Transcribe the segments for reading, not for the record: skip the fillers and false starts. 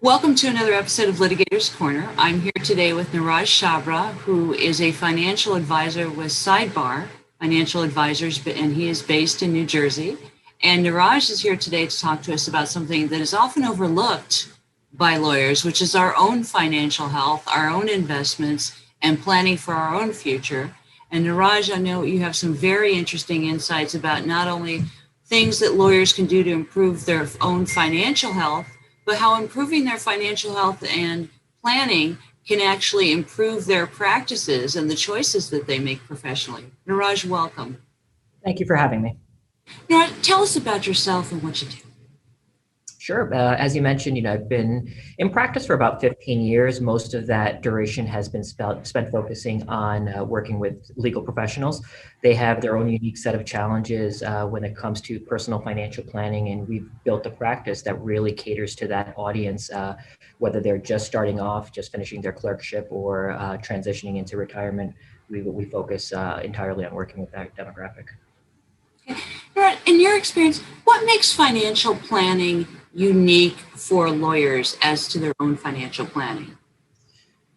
Welcome to another episode of Litigators Corner. I'm here today with Niraj Chhabra, who is a financial advisor with SideBar Financial Advisors, and he is based in New Jersey. And Niraj is here today to talk to us about something that is often overlooked by lawyers, which is our own financial health, our own investments, and planning for our own future. And Niraj, I know you have some very interesting insights about not only things that lawyers can do to improve their own financial health, but how improving their financial health and planning can actually improve their practices and the choices that they make professionally. Niraj, welcome. Thank you for having me. Niraj, tell us about yourself and what you do. Sure. As you mentioned, I've been in practice for about 15 years. Most of that duration has been spent focusing on working with legal professionals. They have their own unique set of challenges when it comes to personal financial planning, and we've built a practice that really caters to that audience, whether they're just starting off, just finishing their clerkship, or transitioning into retirement. We focus entirely on working with that demographic. Okay. In your experience, what makes financial planning unique for lawyers as to their own financial planning?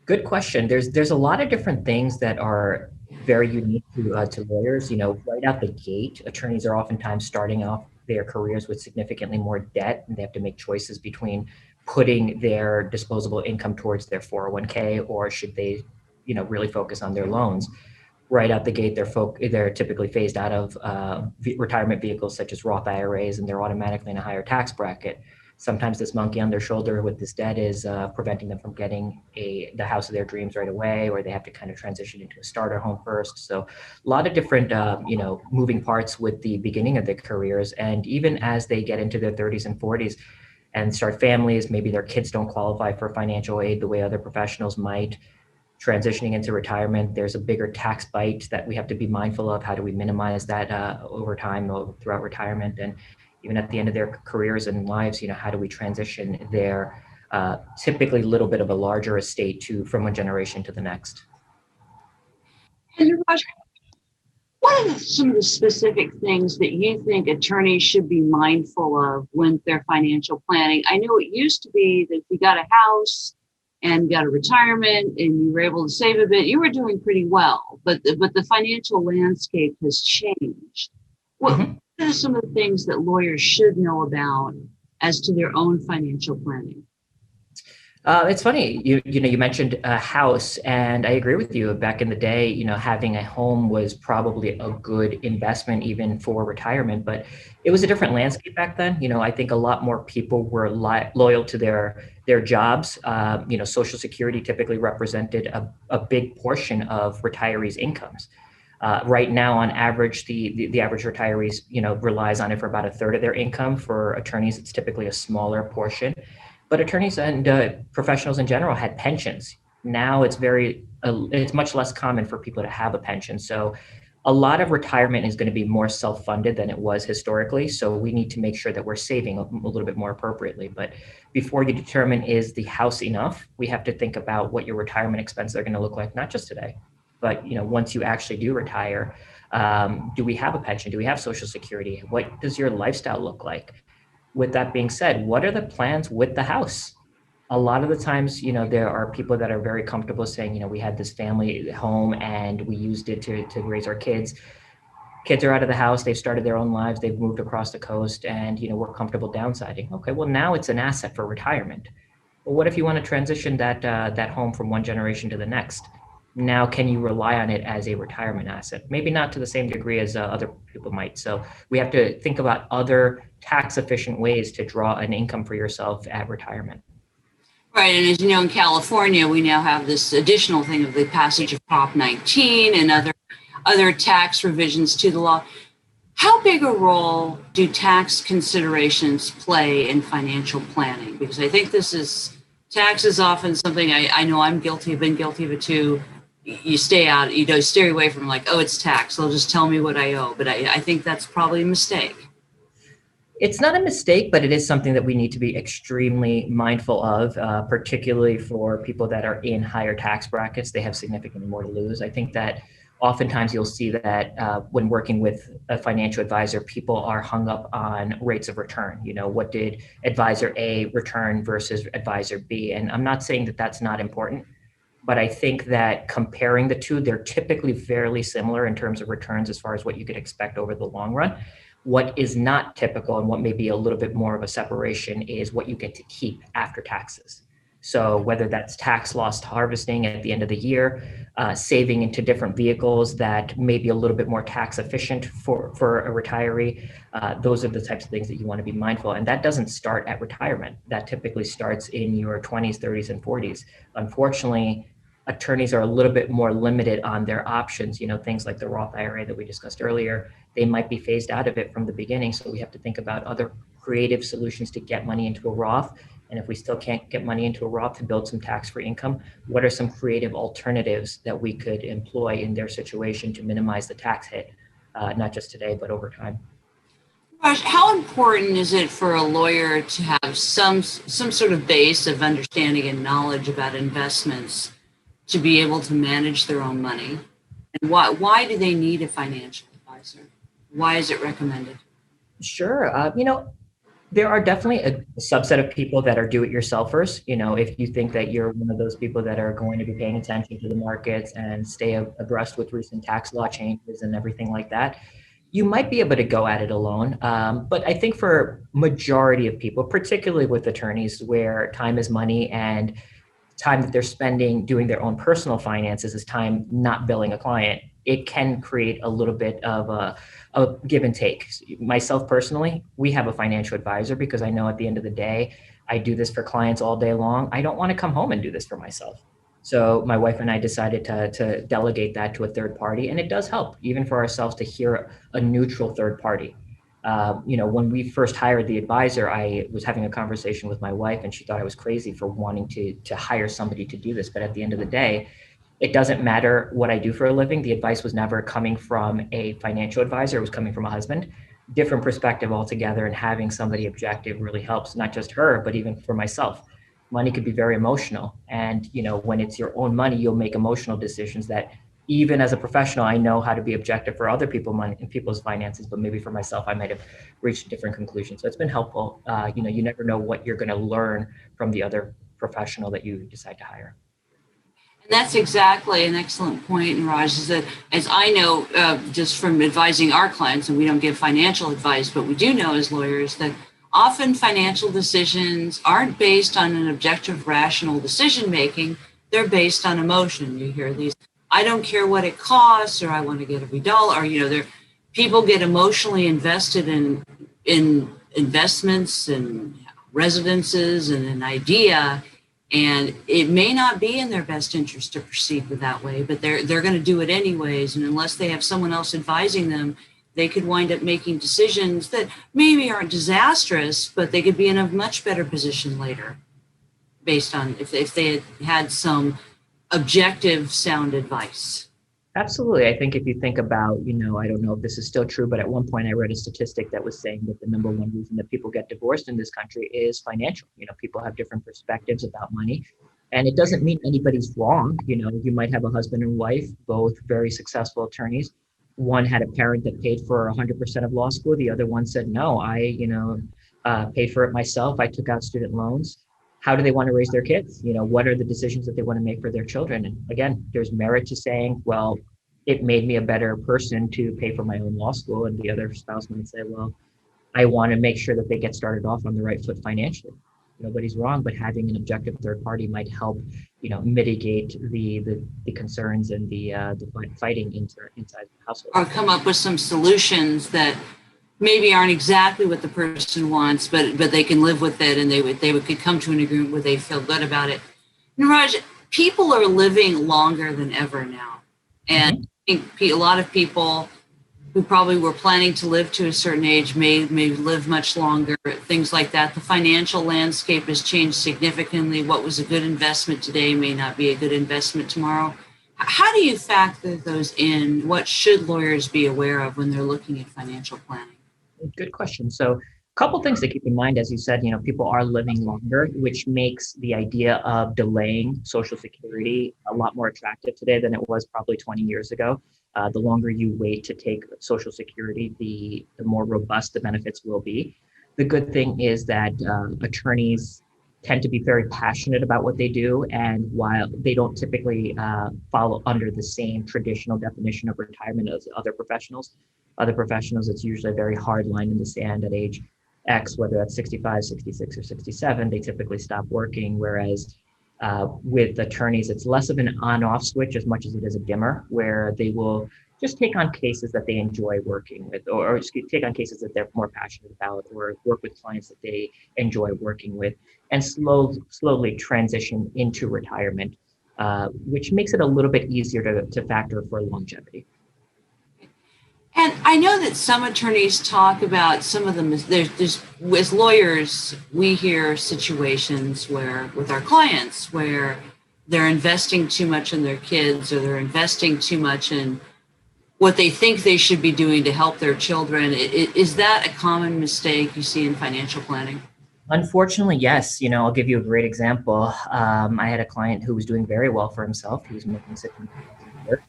Good question. There's a lot of different things that are very unique to lawyers. Right out the gate, attorneys are oftentimes starting off their careers with significantly more debt, and they have to make choices between putting their disposable income towards their 401k, or should they, really focus on their loans. Right out the gate, they're typically phased out of retirement vehicles such as Roth IRAs, and they're automatically in a higher tax bracket. Sometimes this monkey on their shoulder with this debt is preventing them from getting the house of their dreams right away, or they have to kind of transition into a starter home first. So a lot of different, moving parts with the beginning of their careers. And even as they get into their 30s and 40s and start families, maybe their kids don't qualify for financial aid the way other professionals might. Transitioning into retirement, there's a bigger tax bite that we have to be mindful of. How do we minimize that over time throughout retirement? And even at the end of their careers and lives, how do we transition their typically a little bit of a larger estate from one generation to the next? And Niraj, what are some of the specific things that you think attorneys should be mindful of when they're financial planning? I know it used to be that if you got a house and got a retirement and you were able to save a bit, you were doing pretty well. But the financial landscape has changed. What are some of the things that lawyers should know about as to their own financial planning? It's funny, you mentioned a house, and I agree with you. Back in the day, having a home was probably a good investment even for retirement, but it was a different landscape back then. I think a lot more people were loyal to their jobs. Social Security typically represented a big portion of retirees' incomes. Right now, on average, the average retirees, relies on it for about a third of their income. For attorneys, it's typically a smaller portion. But attorneys and professionals in general had pensions. Now it's much less common for people to have a pension. So a lot of retirement is going to be more self-funded than it was historically. So we need to make sure that we're saving a little bit more appropriately. But before you determine is the house enough, we have to think about what your retirement expenses are going to look like, not just today, but once you actually do retire, do we have a pension? Do we have Social Security? What does your lifestyle look like? With that being said, what are the plans with the house? A lot of the times, there are people that are very comfortable saying, we had this family home and we used it to raise our kids. Kids are out of the house. They've started their own lives. They've moved across the coast and, we're comfortable downsizing. Okay, well, now it's an asset for retirement. Well, what if you want to transition that home from one generation to the next? Now, can you rely on it as a retirement asset? Maybe not to the same degree as other people might. So we have to think about other tax efficient ways to draw an income for yourself at retirement. Right. And as you know, in California, we now have this additional thing of the passage of Prop 19 and other tax revisions to the law. How big a role do tax considerations play in financial planning? Because I think tax is often something I know I've been guilty of it too. You stay out, stay away from it's tax. They'll just tell me what I owe. But I think that's probably a mistake. It's not a mistake, but it is something that we need to be extremely mindful of, particularly for people that are in higher tax brackets. They have significantly more to lose. I think that Oftentimes you'll see that when working with a financial advisor, people are hung up on rates of return. What did advisor A return versus advisor B? And I'm not saying that that's not important, but I think that comparing the two, they're typically fairly similar in terms of returns as far as what you could expect over the long run. What is not typical and what may be a little bit more of a separation is what you get to keep after taxes. So whether that's tax loss harvesting at the end of the year, saving into different vehicles that may be a little bit more tax efficient for a retiree, those are the types of things that you want to be mindful. And that doesn't start at retirement. That typically starts in your 20s, 30s, and 40s. Unfortunately, attorneys are a little bit more limited on their options. Things like the Roth IRA that we discussed earlier, they might be phased out of it from the beginning. So we have to think about other creative solutions to get money into a Roth. And if we still can't get money into a Roth to build some tax-free income, what are some creative alternatives that we could employ in their situation to minimize the tax hit, not just today, but over time? Raj, how important is it for a lawyer to have some sort of base of understanding and knowledge about investments to be able to manage their own money? And why do they need a financial advisor? Why is it recommended? Sure. There are definitely a subset of people that are do-it-yourselfers. If you think that you're one of those people that are going to be paying attention to the markets and stay abreast with recent tax law changes and everything like that, you might be able to go at it alone. But I think for majority of people, particularly with attorneys where time is money and time that they're spending doing their own personal finances is time not billing a client, it can create a little bit of a give and take. Myself personally, we have a financial advisor because I know at the end of the day, I do this for clients all day long. I don't want to come home and do this for myself. So my wife and I decided to delegate that to a third party. And it does help even for ourselves to hear a neutral third party. When we first hired the advisor, I was having a conversation with my wife and she thought I was crazy for wanting to hire somebody to do this. But at the end of the day, it doesn't matter what I do for a living. The advice was never coming from a financial advisor. It was coming from a husband. Different perspective altogether, and having somebody objective really helps, not just her, but even for myself. Money could be very emotional. And, when it's your own money, you'll make emotional decisions that even as a professional, I know how to be objective for other people's finances, but maybe for myself, I might have reached a different conclusion. So it's been helpful. You never know what you're going to learn from the other professional that you decide to hire. And that's exactly an excellent point, Niraj, is that as I know, just from advising our clients, and we don't give financial advice, but we do know as lawyers that often financial decisions aren't based on an objective, rational decision-making. They're based on emotion. You hear these, I don't care what it costs, or I want to get every dollar, or, people get emotionally invested in investments and residences and an idea. And it may not be in their best interest to proceed with that way, but they're going to do it anyways. And unless they have someone else advising them, they could wind up making decisions that maybe aren't disastrous, but they could be in a much better position later based on if they had some objective, sound advice. Absolutely. I think if you think about, I don't know if this is still true, but at one point I read a statistic that was saying that the number one reason that people get divorced in this country is financial. People have different perspectives about money, and it doesn't mean anybody's wrong. You might have a husband and wife, both very successful attorneys. One had a parent that paid for 100% of law school. The other one said, no, I, paid for it myself. I took out student loans. How do they want to raise their kids? What are the decisions that they want to make for their children? And again, there's merit to saying, well, it made me a better person to pay for my own law school. And the other spouse might say, well, I want to make sure that they get started off on the right foot financially. Nobody's wrong, but having an objective third party might help, mitigate the concerns and the fighting inside the household. Or come up with some solutions that maybe aren't exactly what the person wants, but they can live with it, and they could come to an agreement where they feel good about it. Niraj, people are living longer than ever now, and I think a lot of people who probably were planning to live to a certain age may live much longer. Things like that. The financial landscape has changed significantly. What was a good investment today may not be a good investment tomorrow. How do you factor those in? What should lawyers be aware of when they're looking at financial planning? Good question. So a couple things to keep in mind, as you said, people are living longer, which makes the idea of delaying Social Security a lot more attractive today than it was probably 20 years ago. The longer you wait to take Social Security, the more robust the benefits will be. The good thing is that attorneys tend to be very passionate about what they do, and while they don't typically follow under the same traditional definition of retirement as other professionals, it's usually a very hard line in the sand at age X, whether that's 65, 66, or 67, they typically stop working. Whereas with attorneys, it's less of an on-off switch as much as it is a dimmer, where they will just take on cases that they enjoy working with, or take on cases that they're more passionate about, or work with clients that they enjoy working with, and slowly transition into retirement, which makes it a little bit easier to factor for longevity. And I know that some attorneys talk about some of them. There's as lawyers, we hear situations where with our clients where they're investing too much in their kids, or they're investing too much in what they think they should be doing to help their children. Is that a common mistake you see in financial planning? Unfortunately, yes. I'll give you a great example. I had a client who was doing very well for himself. He was making $600,000 a year.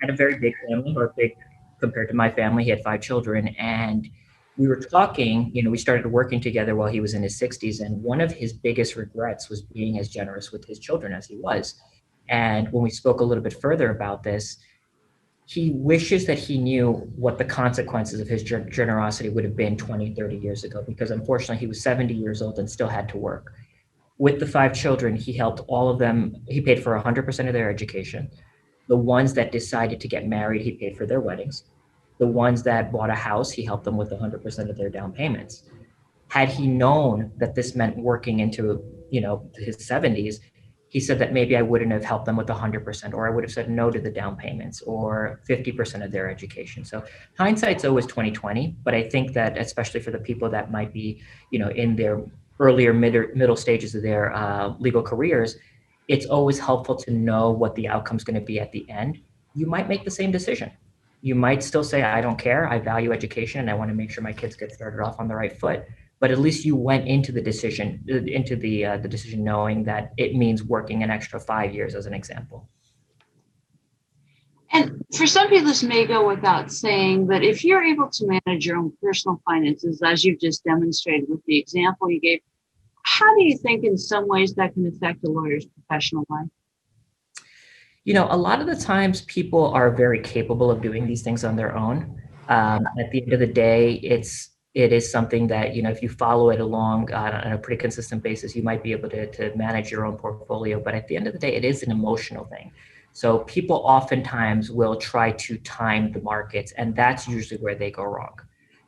Had a very big family, or big compared to my family. He had 5 children, and we were talking. We started working together while he was in his 60s, and one of his biggest regrets was being as generous with his children as he was. And when we spoke a little bit further about this, he wishes that he knew what the consequences of his generosity would have been 20, 30 years ago, because unfortunately he was 70 years old and still had to work. With the 5 children, he helped all of them. He paid for 100% of their education. The ones that decided to get married, he paid for their weddings. The ones that bought a house, he helped them with 100% of their down payments. Had he known that this meant working into, his 70s, he said that maybe I wouldn't have helped them with 100%, or I would have said no to the down payments, or 50% of their education. So hindsight's always 20/20, but I think that especially for the people that might be, in their earlier middle stages of their legal careers, it's always helpful to know what the outcome's going to be at the end. You might make the same decision. You might still say, I don't care, I value education, and I want to make sure my kids get started off on the right foot. But at least you went into the decision knowing that it means working an extra 5 years, as an example. And for some people, this may go without saying, but if you're able to manage your own personal finances, as you just demonstrated with the example you gave, how do you think in some ways that can affect a lawyer's professional life? A lot of the times people are very capable of doing these things on their own. At the end of the day, it is something that, if you follow it along on a pretty consistent basis, you might be able to manage your own portfolio. But at the end of the day, it is an emotional thing. So people oftentimes will try to time the markets, and that's usually where they go wrong.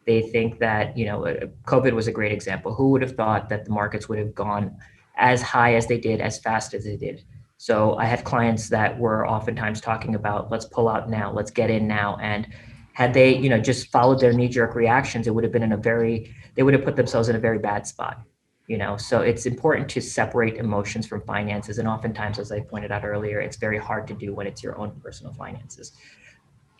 They think that, COVID was a great example. Who would have thought that the markets would have gone as high as they did, as fast as they did? So I had clients that were oftentimes talking about, let's pull out now, let's get in now. And had they, just followed their knee-jerk reactions, it would have been they would have put themselves in a very bad spot. So it's important to separate emotions from finances. And oftentimes, as I pointed out earlier, it's very hard to do when it's your own personal finances.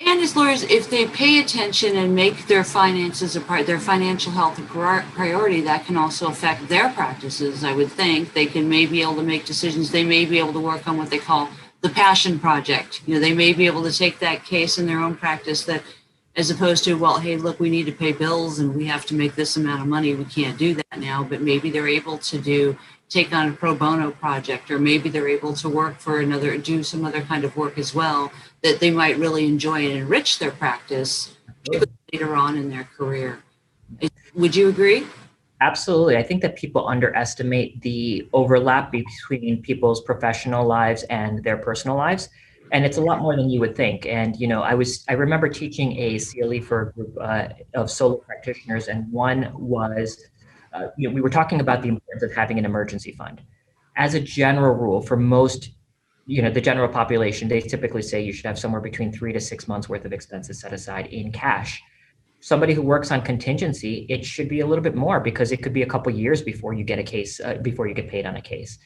And as lawyers, if they pay attention and make their finances their financial health a priority, that can also affect their practices. I would think they can maybe be able to make decisions. They may be able to work on what they call the passion project. They may be able to take that case in their own practice, that as opposed to, well, hey, look, we need to pay bills and we have to make this amount of money. We can't do that now, but maybe they're able to take on a pro bono project, or maybe they're able to do some other kind of work as well that they might really enjoy and enrich their practice later on in their career. Would you agree? Absolutely. I think that people underestimate the overlap between people's professional lives and their personal lives. And it's a lot more than you would think. And, I remember teaching a CLE for a group of solo practitioners, and one was, we were talking about the importance of having an emergency fund. As a general rule, for most, the general population, they typically say you should have somewhere between 3 to 6 months worth of expenses set aside in cash. Somebody who works on contingency, it should be a little bit more, because it could be a couple years before you get a case, before you get paid on a case.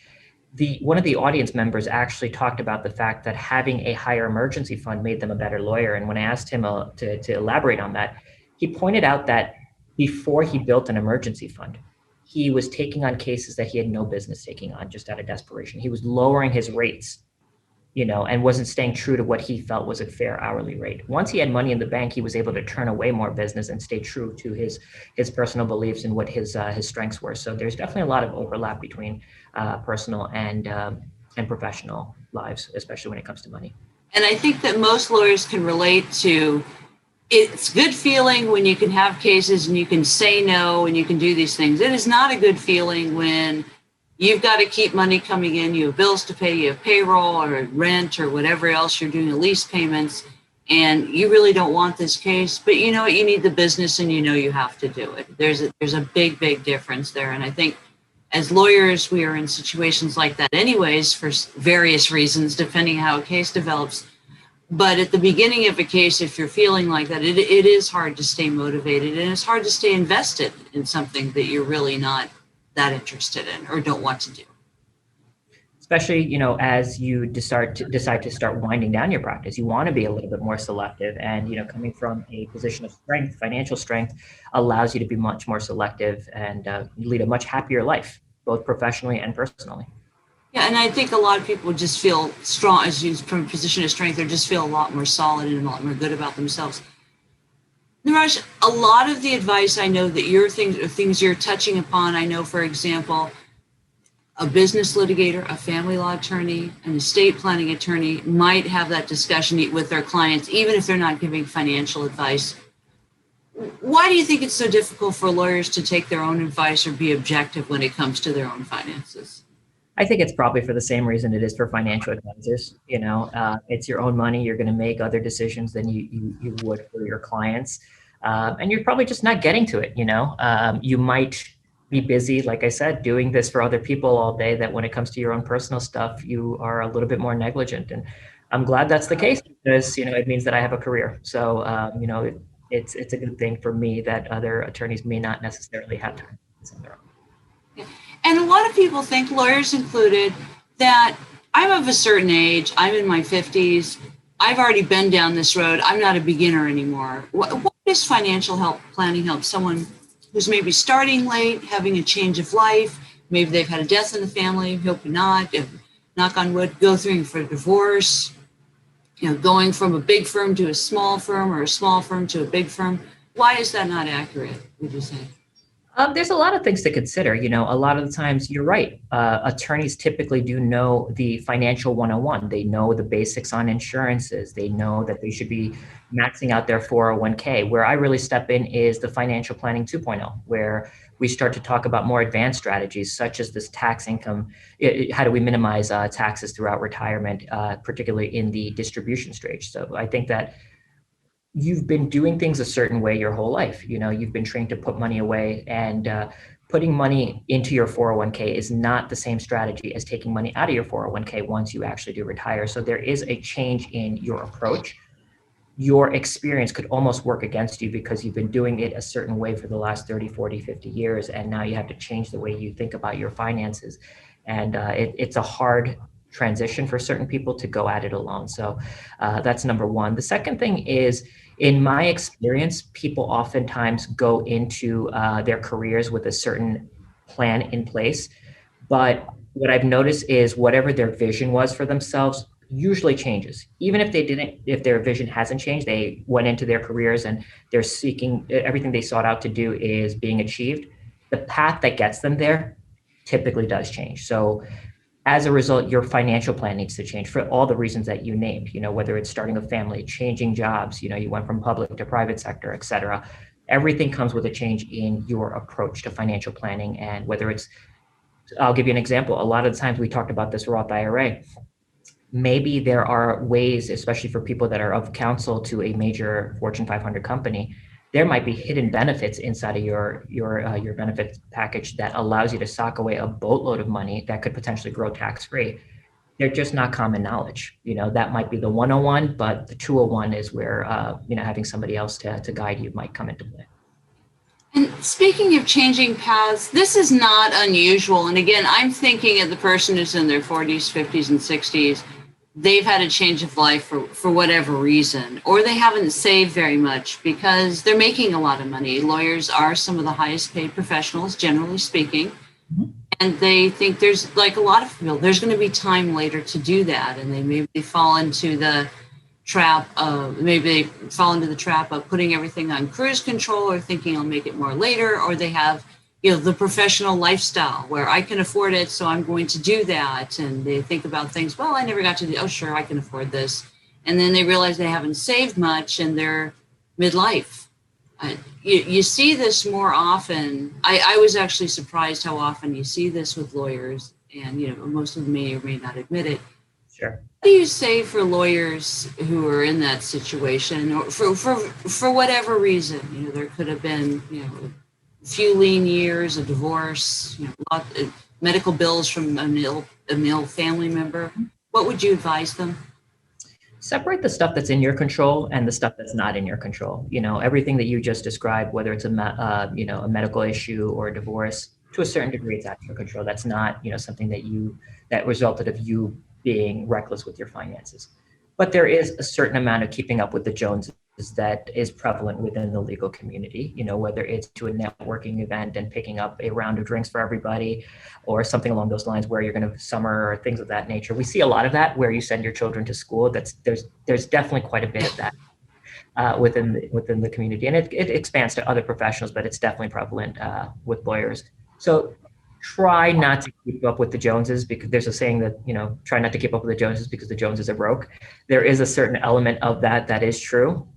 One of the audience members actually talked about the fact that having a higher emergency fund made them a better lawyer. And when I asked him to elaborate on that, he pointed out that before he built an emergency fund, he was taking on cases that he had no business taking on, just out of desperation. He was lowering his rates and wasn't staying true to what he felt was a fair hourly rate. Once he had money in the bank, he was able to turn away more business and stay true to his personal beliefs and what his strengths were. So there's definitely a lot of overlap between personal and professional lives, especially when it comes to money. And I think that most lawyers can relate to, it's good feeling when you can have cases and you can say no and you can do these things. It is not a good feeling when you've got to keep money coming in, you have bills to pay, you have payroll or rent or whatever else you're doing, lease payments, and you really don't want this case, but you know what, you need the business and you know you have to do it. There's a big, big difference there. And I think as lawyers, we are in situations like that anyways, for various reasons, depending how a case develops. But at the beginning of a case, if you're feeling like that, it is hard to stay motivated and it's hard to stay invested in something that you're really not that interested in or don't want to do. Especially, as you decide to start winding down your practice, you want to be a little bit more selective. And, coming from a position of strength, financial strength allows you to be much more selective and lead a much happier life, both professionally and personally. Yeah, and I think a lot of people just feel strong, as you from a position of strength, they just feel a lot more solid and a lot more good about themselves. Niraj, a lot of the advice I know that things you're touching upon, I know, for example, a business litigator, a family law attorney, an estate planning attorney might have that discussion with their clients, even if they're not giving financial advice. Why do you think it's so difficult for lawyers to take their own advice or be objective when it comes to their own finances? I think it's probably for the same reason it is for financial advisors. It's your own money. You're going to make other decisions than you would for your clients. And you're probably just not getting to it. You might be busy, like I said, doing this for other people all day, that when it comes to your own personal stuff, you are a little bit more negligent. And I'm glad that's the case because, it means that I have a career. So, it's a good thing for me that other attorneys may not necessarily have time on their own. And a lot of people think, lawyers included, that I'm of a certain age, I'm in my 50s, I've already been down this road, I'm not a beginner anymore. What does financial planning help someone who's maybe starting late, having a change of life, maybe they've had a death in the family, hope not, knock on wood, go through for a divorce, going from a big firm to a small firm or a small firm to a big firm? Why is that not accurate, would you say? There's a lot of things to consider. A lot of the times you're right. Attorneys typically do know the financial 101. They know the basics on insurances. They know that they should be maxing out their 401k. Where I really step in is the financial planning 2.0, where we start to talk about more advanced strategies, such as this tax income. How do we minimize taxes throughout retirement, particularly in the distribution stage? So I think that you've been doing things a certain way your whole life. You've been trained to put money away, and putting money into your 401k is not the same strategy as taking money out of your 401k once you actually do retire. So there is a change in your approach. Your experience could almost work against you because you've been doing it a certain way for the last 30, 40, 50 years. And now you have to change the way you think about your finances. And it's a hard transition for certain people to go at it alone. So that's number one. The second thing is, in my experience, people oftentimes go into their careers with a certain plan in place. But what I've noticed is whatever their vision was for themselves usually changes. Even if their vision hasn't changed, they went into their careers and they're seeking, everything they sought out to do is being achieved. The path that gets them there typically does change. So as a result, your financial plan needs to change for all the reasons that you named, whether it's starting a family, changing jobs, you went from public to private sector, et cetera. Everything comes with a change in your approach to financial planning. And whether it's, I'll give you an example. A lot of the times we talked about this Roth IRA. Maybe there are ways, especially for people that are of counsel to a major Fortune 500 company, there might be hidden benefits inside of your benefits package that allows you to sock away a boatload of money that could potentially grow tax-free. They're just not common knowledge. That might be the 101, but the 201 is where, having somebody else to guide you might come into play. And speaking of changing paths, this is not unusual. And again, I'm thinking of the person who's in their 40s, 50s, and 60s. They've had a change of life for whatever reason, or they haven't saved very much because they're making a lot of money. Lawyers are some of the highest paid professionals, generally speaking. Mm-hmm. And they think there's, like a lot of people, there's going to be time later to do that. And they fall into the trap of, putting everything on cruise control or thinking I'll make it more later, or they have, the professional lifestyle where I can afford it, so I'm going to do that. And they think about things, well, I never got to do, oh, sure, I can afford this. And then they realize they haven't saved much in their midlife. You see this more often. I was actually surprised how often you see this with lawyers, and most of them may or may not admit it. Sure. What do you say for lawyers who are in that situation, or for whatever reason? There could have been a few lean years, a divorce, medical bills from a ill family member. What would you advise them? Separate the stuff that's in your control and the stuff that's not in your control. Everything that you just described, whether it's a medical issue or a divorce, to a certain degree, it's out of your control. That's not, something that resulted of you being reckless with your finances. But there is a certain amount of keeping up with the Joneses that is prevalent within the legal community, whether it's to a networking event and picking up a round of drinks for everybody or something along those lines where you're going to summer or things of that nature. We see a lot of that where you send your children to school. There's definitely quite a bit of that within the community, and it expands to other professionals, but it's definitely prevalent with lawyers. So try not to keep up with the Joneses, because there's a saying that, try not to keep up with the Joneses because the Joneses are broke. There is a certain element of that is true.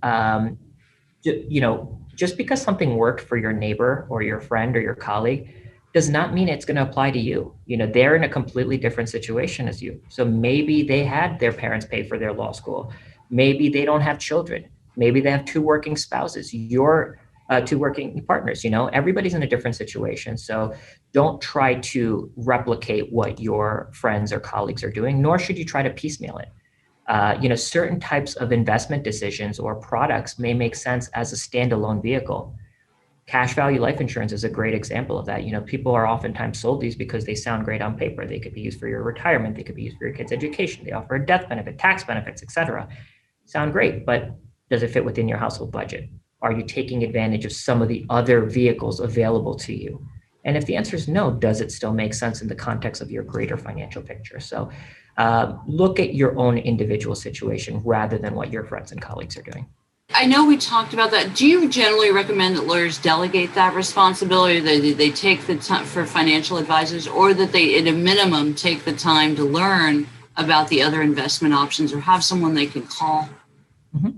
Just because something worked for your neighbor or your friend or your colleague does not mean it's going to apply to you. They're in a completely different situation as you. So maybe they had their parents pay for their law school. Maybe they don't have children. Maybe they have two working spouses. You're two working partners. Everybody's in a different situation. So don't try to replicate what your friends or colleagues are doing, nor should you try to piecemeal it. Certain types of investment decisions or products may make sense as a standalone vehicle. Cash value life insurance is a great example of that. People are oftentimes sold these because they sound great on paper. They could be used for your retirement. They could be used for your kids' education. They offer a death benefit, tax benefits, etc. Sound great, but does it fit within your household budget? Are you taking advantage of some of the other vehicles available to you? And if the answer is no, does it still make sense in the context of your greater financial picture? So look at your own individual situation rather than what your friends and colleagues are doing. I know we talked about that. Do you generally recommend that lawyers delegate that responsibility, that they take the time for financial advisors, or that they, at a minimum, take the time to learn about the other investment options or have someone they can call? Mm-hmm.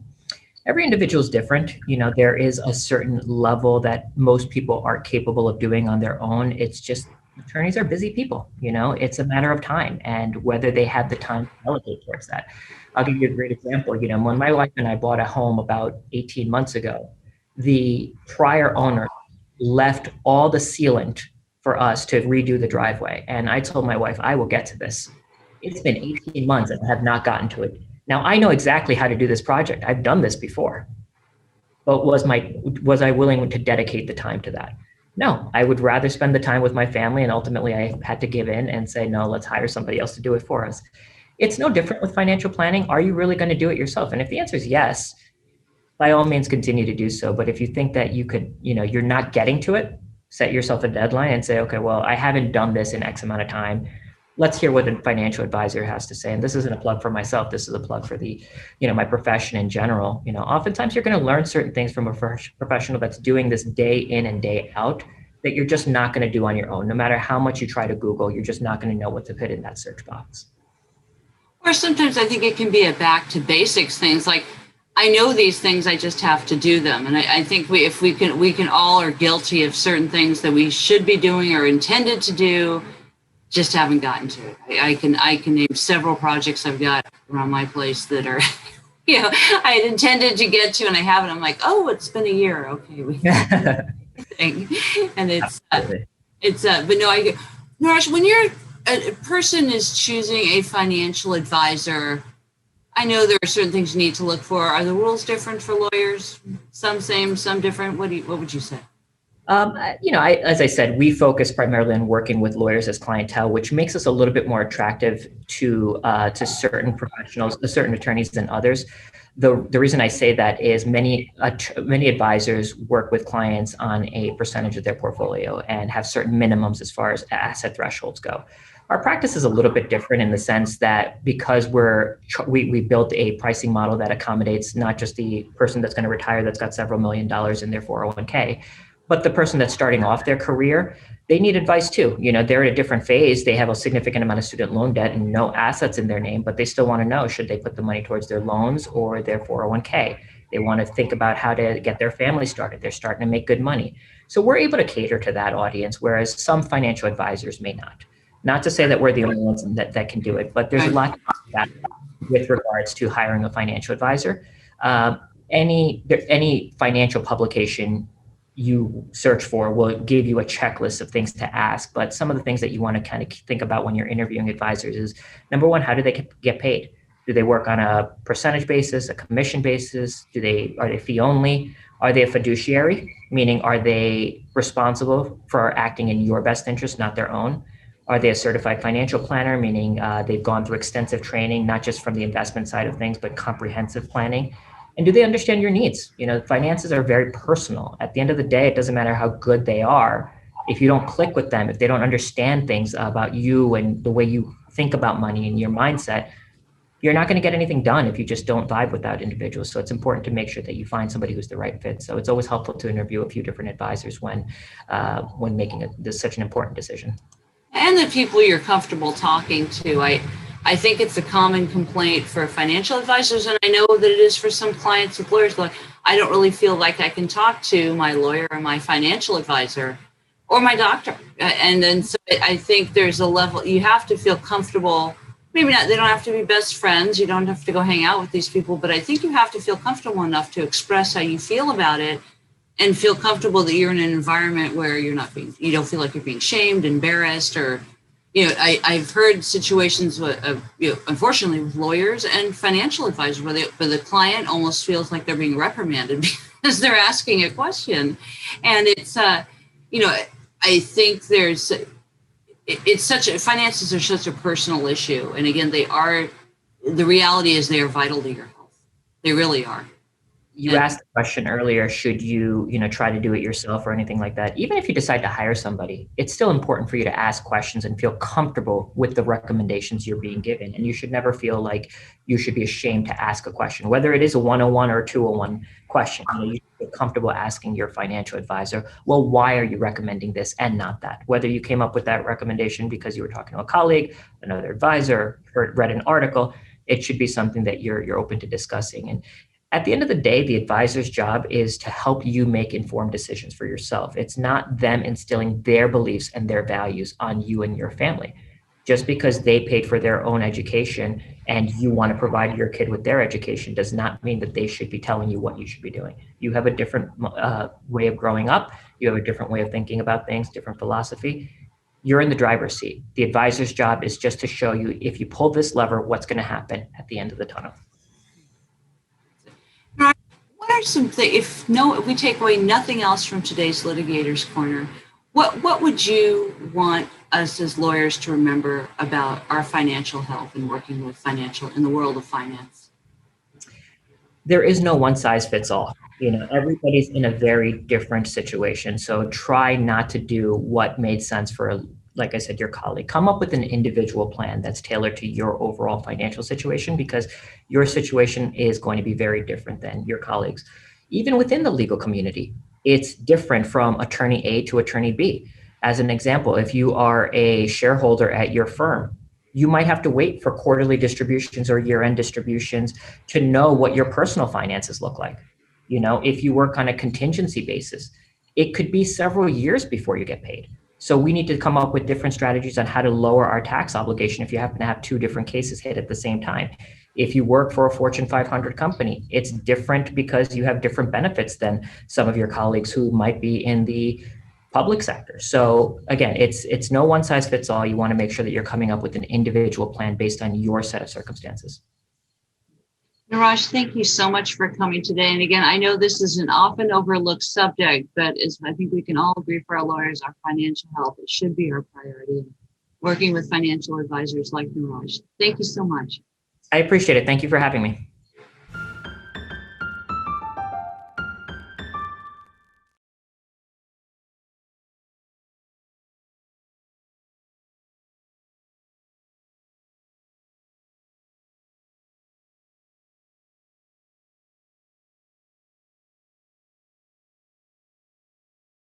Every individual is different. There is a certain level that most people are capable of doing on their own. It's just attorneys are busy people. It's a matter of time and whether they have the time to allocate towards that. I'll give you a great example. When my wife and I bought a home about 18 months ago, the prior owner left all the sealant for us to redo the driveway. And I told my wife, I will get to this. It's been 18 months and I have not gotten to it. Now, I know exactly how to do this project. I've done this before. But was I willing to dedicate the time to that? No, I would rather spend the time with my family, and ultimately I had to give in and say, no, let's hire somebody else to do it for us. It's no different with financial planning. Are you really going to do it yourself? And if the answer is yes, by all means, continue to do so. But if you think that you could, you're not getting to it, set yourself a deadline and say, okay, well, I haven't done this in X amount of time. Let's hear what a financial advisor has to say. And this isn't a plug for myself. This is a plug for the, my profession in general. Oftentimes you're going to learn certain things from a professional that's doing this day in and day out that you're just not going to do on your own. No matter how much you try to Google, you're just not going to know what to put in that search box. Or sometimes I think it can be a back to basics things like, I know these things, I just have to do them. And I think we can all are guilty of certain things that we should be doing or intended to do, just haven't gotten to it. I can name several projects I've got around my place that are, I had intended to get to and I haven't. I'm like, oh, it's been a year. Okay. And but no, Niraj, when a person is choosing a financial advisor, I know there are certain things you need to look for. Are the rules different for lawyers? Some same, some different. What would you say? As I said, we focus primarily on working with lawyers as clientele, which makes us a little bit more attractive to certain professionals, certain attorneys than others. The reason I say that is many advisors work with clients on a percentage of their portfolio and have certain minimums as far as asset thresholds go. Our practice is a little bit different in the sense that because we built a pricing model that accommodates not just the person that's going to retire that's got several $1 million in their 401k, but the person that's starting off their career, they need advice too. They're at a different phase. They have a significant amount of student loan debt and no assets in their name, but they still want to know, should they put the money towards their loans or their 401k? They want to think about how to get their family started. They're starting to make good money. So we're able to cater to that audience, whereas some financial advisors may not. Not to say that we're the only ones that can do it, but there's a lot of that with regards to hiring a financial advisor. Any financial publication you search for will give you a checklist of things to ask. But some of the things that you want to kind of think about when you're interviewing advisors is, number one, how do they get paid? Do they work on a percentage basis, a commission basis? Are they fee only? Are they a fiduciary? Meaning, are they responsible for acting in your best interest, not their own? Are they a certified financial planner? Meaning they've gone through extensive training, not just from the investment side of things, but comprehensive planning. And do they understand your needs? Finances are very personal. At the end of the day, it doesn't matter how good they are. If you don't click with them, if they don't understand things about you and the way you think about money and your mindset, you're not going to get anything done if you just don't vibe with that individual. So it's important to make sure that you find somebody who's the right fit. So it's always helpful to interview a few different advisors when making such an important decision. And the people you're comfortable talking to. I think it's a common complaint for financial advisors, and I know that it is for some clients with lawyers. Like, I don't really feel like I can talk to my lawyer or my financial advisor or my doctor. And then so I think there's a level, you have to feel comfortable. Maybe not, they don't have to be best friends. You don't have to go hang out with these people, but I think you have to feel comfortable enough to express how you feel about it and feel comfortable that you're in an environment where you don't feel like you're being shamed, embarrassed, or, I've heard situations of, unfortunately, with lawyers and financial advisors where the client almost feels like they're being reprimanded because they're asking a question. And it's, I think finances are such a personal issue. And again, the reality is they are vital to your health. They really are. You asked the question earlier, should you, try to do it yourself or anything like that? Even if you decide to hire somebody, it's still important for you to ask questions and feel comfortable with the recommendations you're being given. And you should never feel like you should be ashamed to ask a question, whether it is a 101 or a 201 question. You should feel comfortable asking your financial advisor, well, why are you recommending this and not that? Whether you came up with that recommendation because you were talking to a colleague, another advisor, read an article, it should be something that you're open to discussing. And at the end of the day, the advisor's job is to help you make informed decisions for yourself. It's not them instilling their beliefs and their values on you and your family. Just because they paid for their own education and you want to provide your kid with their education does not mean that they should be telling you what you should be doing. You have a different way of growing up. You have a different way of thinking about things, different philosophy. You're in the driver's seat. The advisor's job is just to show you, if you pull this lever, what's going to happen at the end of the tunnel. What are some things, if we take away nothing else from today's Litigators Corner, what would you want us as lawyers to remember about our financial health and working with in the world of finance? There is no one size fits all. Everybody's in a very different situation. So try not to do what made sense for, like I said, your colleague. Come up with an individual plan that's tailored to your overall financial situation, because your situation is going to be very different than your colleagues. Even within the legal community, it's different from attorney A to attorney B. As an example, if you are a shareholder at your firm, you might have to wait for quarterly distributions or year-end distributions to know what your personal finances look like. If you work on a contingency basis, it could be several years before you get paid. So we need to come up with different strategies on how to lower our tax obligation if you happen to have two different cases hit at the same time. If you work for a Fortune 500 company, it's different because you have different benefits than some of your colleagues who might be in the public sector. So again, it's no one size fits all. You want to make sure that you're coming up with an individual plan based on your set of circumstances. Niraj, thank you so much for coming today. And again, I know this is an often overlooked subject, but as I think we can all agree for our lawyers, our financial health, it should be our priority. Working with financial advisors like Niraj. Thank you so much. I appreciate it. Thank you for having me.